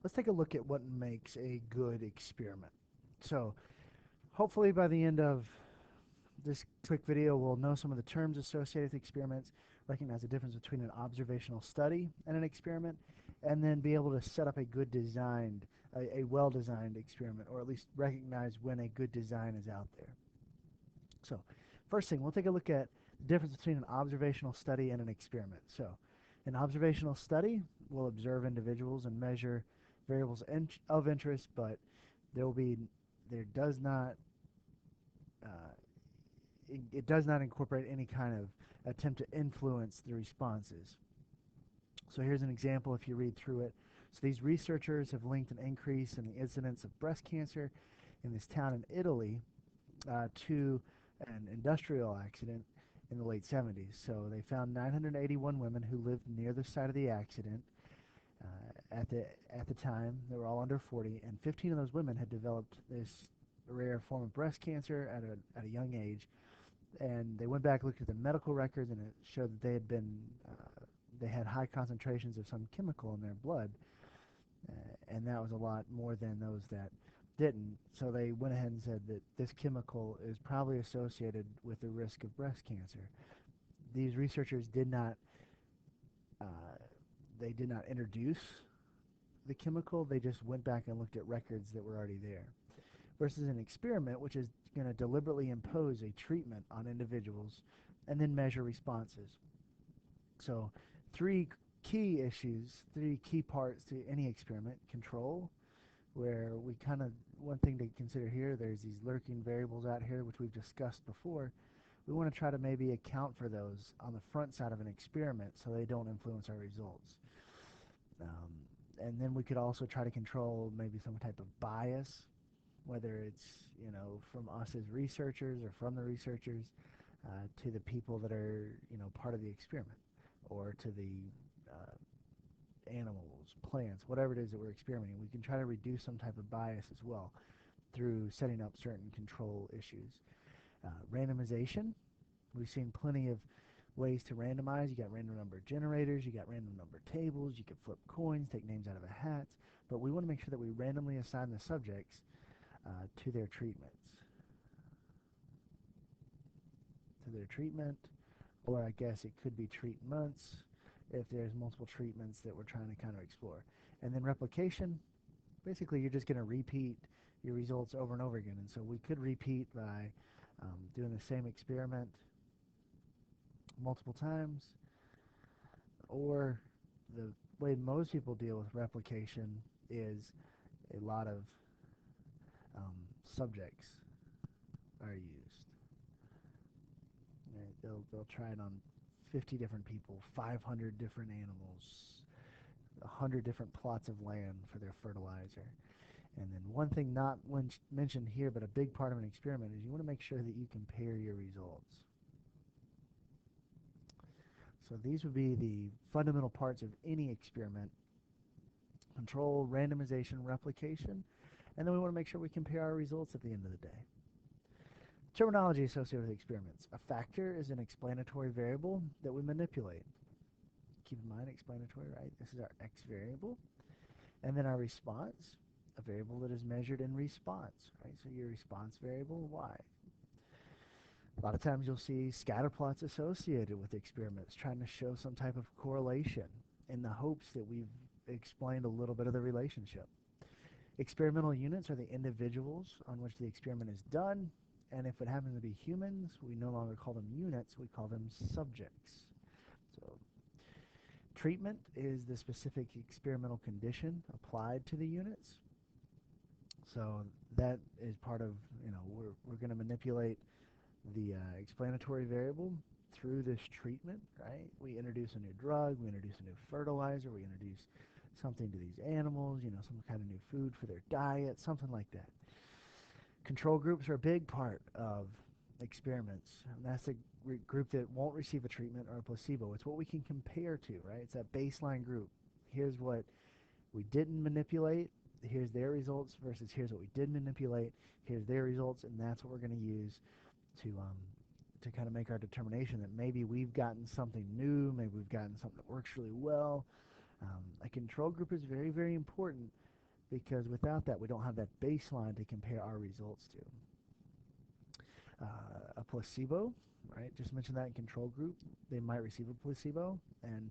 let's take a look at what makes a good experiment. So hopefully by the end of this quick video, we'll know some of the terms associated with experiments, recognize the difference between an observational study and an experiment, and then be able to set up a good designed, a well-designed experiment, or at least recognize when a good design is out there. So first thing, we'll take a look at the difference between an observational study and an experiment. So an observational study will observe individuals and measure variables of interest, but there does not uh, it does not incorporate any kind of attempt to influence the responses. So here's an example if you read through it. So these researchers have linked an increase in the incidence of breast cancer in this town in Italy to an industrial accident in the late 70s. So they found 981 women who lived near the site of the accident. At the time, they were all under 40, and 15 of those women had developed this rare form of breast cancer at a young age. And they went back, looked at the medical records, and it showed that they had high concentrations of some chemical in their blood, and that was a lot more than those that didn't. So they went ahead and said that this chemical is probably associated with the risk of breast cancer. These researchers uh, did not introduce the chemical. They just went back and looked at records that were already there. Versus an experiment, which is going to deliberately impose a treatment on individuals and then measure responses. So three three key parts to any experiment: control, where one thing to consider here, there's these lurking variables out here, which we've discussed before. We want to try to maybe account for those on the front side of an experiment so they don't influence our results. Um, and then we could also try to control maybe some type of bias, whether it's from us as researchers or from the researchers to the people that are part of the experiment, or to the animals, plants, whatever it is that we're experimenting. We can try to reduce some type of bias as well through setting up certain control issues. Randomization, we've seen plenty of ways to randomize. You got random number generators, you got random number tables, you can flip coins, take names out of a hat, but we want to make sure that we randomly assign the subjects to their treatments. To their treatment, or I guess it could be treatments if there's multiple treatments that we're trying to kind of explore. And then replication, basically you're just going to repeat your results over and over again. And so we could repeat by doing the same experiment multiple times, or the way most people deal with replication is a lot of subjects are used. Right? They'll try it on 50 different people, 500 different animals, 100 different plots of land for their fertilizer. And then one thing not mentioned here, but a big part of an experiment, is you want to make sure that you compare your results. So these would be the fundamental parts of any experiment: control, randomization, replication, and then we want to make sure we compare our results at the end of the day. Terminology associated with experiments. A factor is an explanatory variable that we manipulate. Keep in mind, explanatory, right? This is our x variable. And then our response, a variable that is measured in response, right? So your response variable, y. A lot of times you'll see scatter plots associated with experiments, trying to show some type of correlation in the hopes that we've explained a little bit of the relationship. Experimental units are the individuals on which the experiment is done, and if it happens to be humans, we no longer call them units, we call them subjects. So treatment is the specific experimental condition applied to the units. So that is part of, we're going to manipulate the explanatory variable through this treatment, right? We introduce a new drug, we introduce a new fertilizer, we introduce something to these animals, some kind of new food for their diet, something like that. Control groups are a big part of experiments, and that's the group that won't receive a treatment or a placebo. It's what we can compare to, right? It's that baseline group. Here's what we didn't manipulate, here's their results, versus here's what we did manipulate, here's their results, and that's what we're going to use to kind of make our determination that maybe we've gotten something new, maybe we've gotten something that works really well. A control group is very, very important because without that, we don't have that baseline to compare our results to. A placebo, right? Just mentioned that in control group, they might receive a placebo, and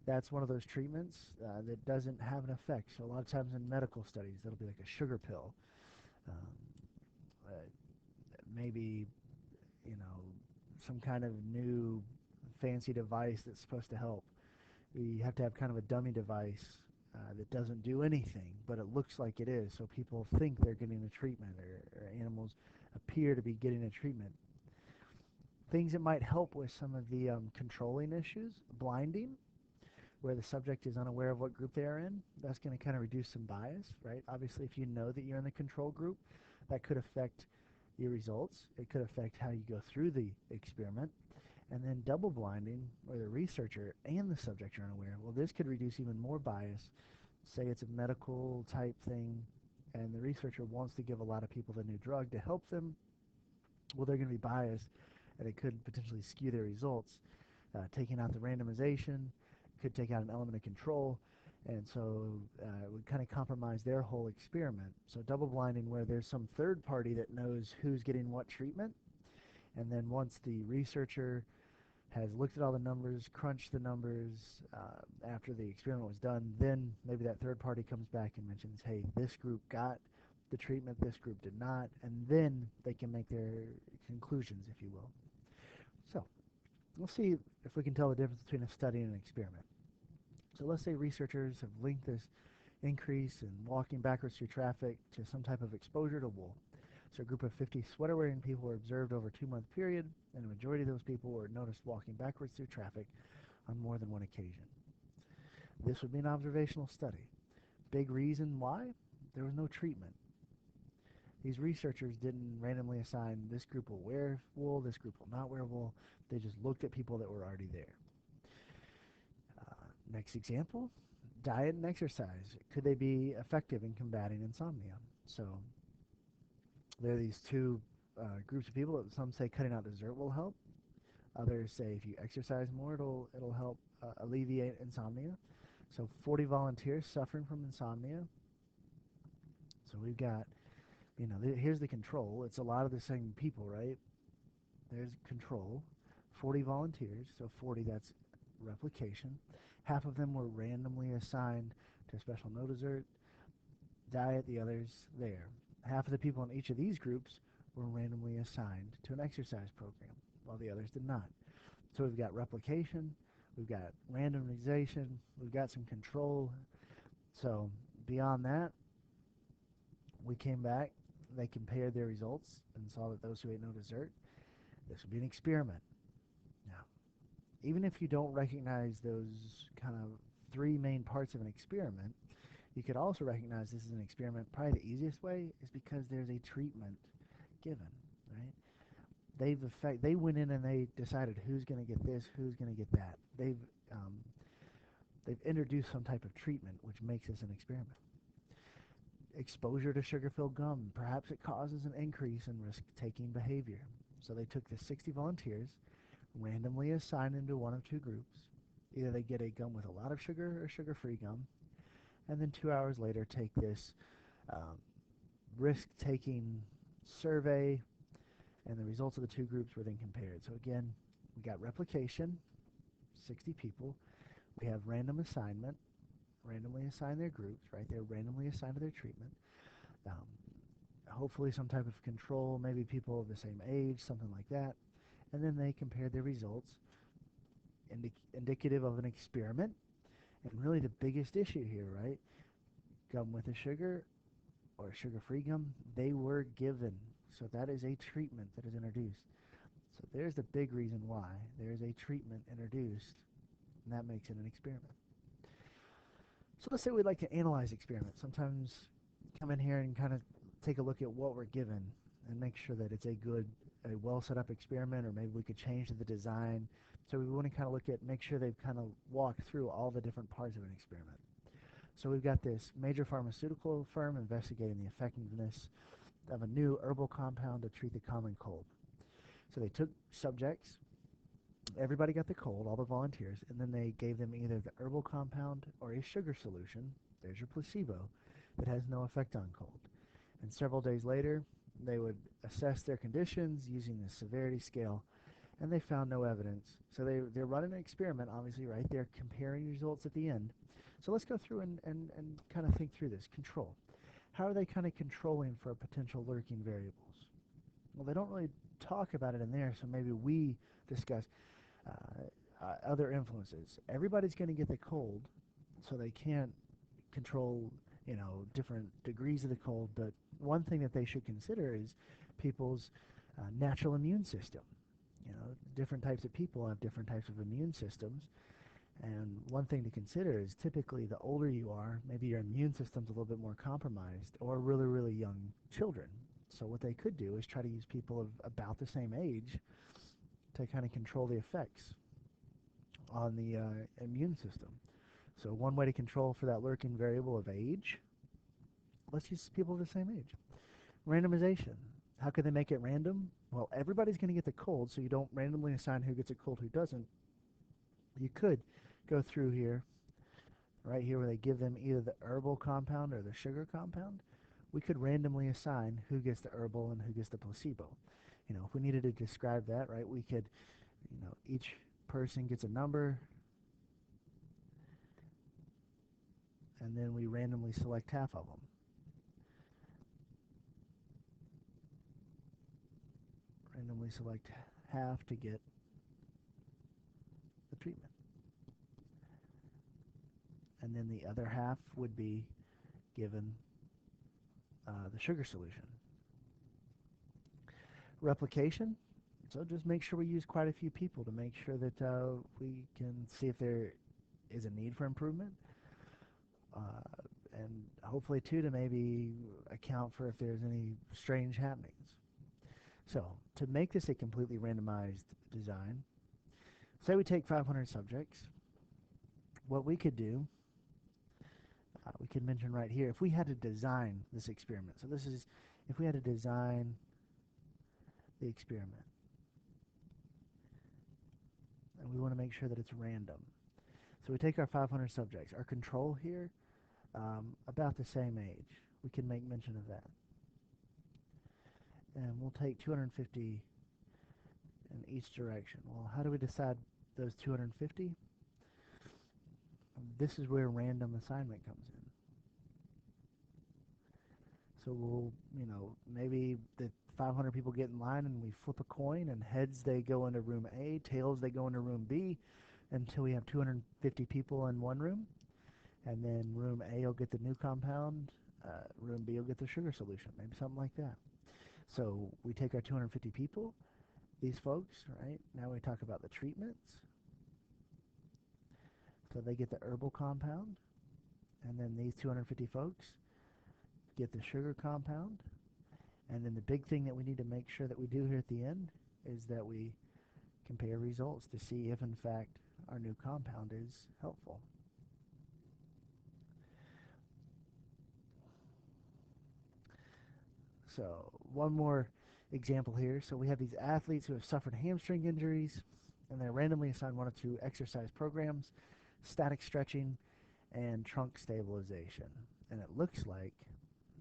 that's one of those treatments that doesn't have an effect. So a lot of times in medical studies, that'll be like a sugar pill, um, uh, maybe some kind of new fancy device that's supposed to help. We have to have kind of a dummy device that doesn't do anything, but it looks like it is, so people think they're getting a treatment, or animals appear to be getting a treatment. Things that might help with some of the controlling issues, blinding, where the subject is unaware of what group they are in. That's going to kind of reduce some bias, right? Obviously, if you know that you're in the control group, that could affect your results. It could affect how you go through the experiment. And then double blinding, where the researcher and the subject are unaware. Well, this could reduce even more bias. Say it's a medical type thing, and the researcher wants to give a lot of people the new drug to help them. Well, they're going to be biased, and it could potentially skew their results. Taking out the randomization could take out an element of control, and so it would kind of compromise their whole experiment. So double blinding, where there's some third party that knows who's getting what treatment, and then once the researcher has looked at all the numbers, crunched the numbers after the experiment was done, then maybe that third party comes back and mentions, hey, this group got the treatment, this group did not, and then they can make their conclusions, if you will. So we'll see if we can tell the difference between a study and an experiment. So let's say researchers have linked this increase in walking backwards through traffic to some type of exposure to wool. So a group of 50 sweater-wearing people were observed over a 2-month period, and a majority of those people were noticed walking backwards through traffic on more than one occasion. This would be an observational study. Big reason why? There was no treatment. These researchers didn't randomly assign this group will wear wool, this group will not wear wool. They just looked at people that were already there. Next example, diet and exercise. Could they be effective in combating insomnia? So there are these two groups of people. Some say cutting out dessert will help. Others say if you exercise more, it'll help alleviate insomnia. So 40 volunteers suffering from insomnia. So we've got, here's the control. It's a lot of the same people, right? There's control. 40 volunteers, so 40, that's replication. Half of them were randomly assigned to a special no dessert diet, the others there. Half of the people in each of these groups were randomly assigned to an exercise program, while the others did not. So we've got replication, we've got randomization, we've got some control. So beyond that, we came back, they compared their results and saw that those who ate no dessert, this would be an experiment. Now, even if you don't recognize those kind of three main parts of an experiment, you could also recognize this is an experiment. Probably the easiest way is because there's a treatment given, right? They went in and they decided who's going to get this, who's going to get that. They've introduced some type of treatment, which makes this an experiment. Exposure to sugar-filled gum, perhaps it causes an increase in risk-taking behavior. So they took the 60 volunteers, randomly assigned them to one of two groups. Either they get a gum with a lot of sugar or sugar-free gum, and then 2 hours later take this risk-taking survey, and the results of the two groups were then compared. So again, we got replication, 60 people. We have random assignment, randomly assign their groups, right? They're randomly assigned to their treatment. Hopefully some type of control, maybe people of the same age, something like that. And then they compared their results, indicative of an experiment. And really the biggest issue here, right? Gum with a sugar or sugar-free gum, they were given. So that is a treatment that is introduced. So there's the big reason why. There is a treatment introduced, and that makes it an experiment. So let's say we'd like to analyze experiments. Sometimes come in here and kind of take a look at what we're given and make sure that it's a well set up experiment, or maybe we could change the design. So we want to kind of look at, make sure they've kind of walked through all the different parts of an experiment. So we've got this major pharmaceutical firm investigating the effectiveness of a new herbal compound to treat the common cold. So they took subjects, everybody got the cold, all the volunteers, and then they gave them either the herbal compound or a sugar solution. There's your placebo. that has no effect on cold. And several days later, they would assess their conditions using the severity scale, and they found no evidence. So they're running an experiment, obviously, right? They're comparing results at the end. So let's go through and kind of think through this. Control. How are they kind of controlling for potential lurking variables? Well, they don't really talk about it in there, so maybe we discuss other influences. Everybody's going to get the cold, so they can't control, different degrees of the cold. But one thing that they should consider is people's natural immune system. Different types of people have different types of immune systems. And one thing to consider is typically the older you are, maybe your immune system's a little bit more compromised, or really, really young children. So what they could do is try to use people of about the same age to kind of control the effects on the immune system. So one way to control for that lurking variable of age, let's use people of the same age. Randomization. How could they make it random? Well, everybody's going to get the cold, so you don't randomly assign who gets a cold, who doesn't. You could go through here, right here where they give them either the herbal compound or the sugar compound. We could randomly assign who gets the herbal and who gets the placebo. If we needed to describe that, right, we could, each person gets a number, and then we randomly select half of them. Randomly select half to get the treatment. And then the other half would be given the sugar solution. Replication. So just make sure we use quite a few people to make sure that we can see if there is a need for improvement. And hopefully, too, to maybe account for if there's any strange happenings. So to make this a completely randomized design, say we take 500 subjects, what we could do, we could mention right here, if we had to design this experiment. So this is if we had to design the experiment. And we want to make sure that it's random. So we take our 500 subjects. Our control here, about the same age. We can make mention of that. And we'll take 250 in each direction. Well, how do we decide those 250? This is where random assignment comes in. So we'll, maybe the 500 people get in line and we flip a coin, and heads they go into room A, tails they go into room B, until we have 250 people in one room. And then room A will get the new compound, room B will get the sugar solution, maybe something like that. So we take our 250 people, these folks, right? Now we talk about the treatments. So they get the herbal compound, and then these 250 folks get the sugar compound. And then the big thing that we need to make sure that we do here at the end is that we compare results to see if, in fact, our new compound is helpful. So one more example here. So we have these athletes who have suffered hamstring injuries, and they're randomly assigned one or two exercise programs, static stretching and trunk stabilization. And it looks like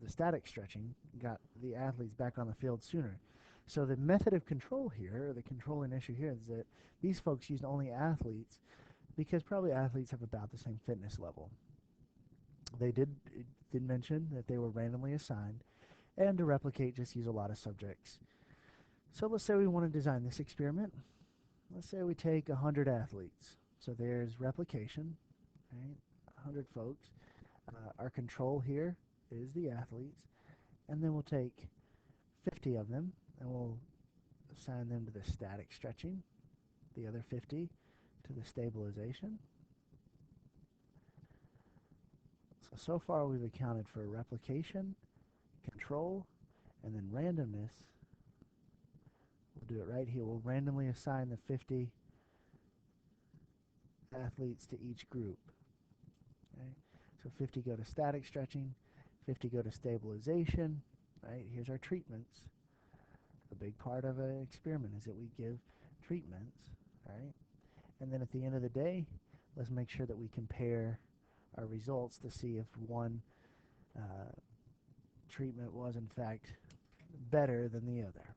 the static stretching got the athletes back on the field sooner. So the method of control here, or the controlling issue here, is that these folks used only athletes because probably athletes have about the same fitness level. They did mention that they were randomly assigned, and to replicate, just use a lot of subjects. So let's say we want to design this experiment. Let's say we take 100 athletes. So there's replication, right? 100 folks. Our control here is the athletes. And then we'll take 50 of them, and we'll assign them to the static stretching, the other 50 to the stabilization. So far we've accounted for replication, control, and then randomness. We'll do it right here. We'll randomly assign the 50 athletes to each group. Okay? So 50 go to static stretching, 50 go to stabilization. Right? Here's our treatments. A big part of an experiment is that we give treatments. Right? And then at the end of the day, let's make sure that we compare our results to see if one treatment was in fact better than the other.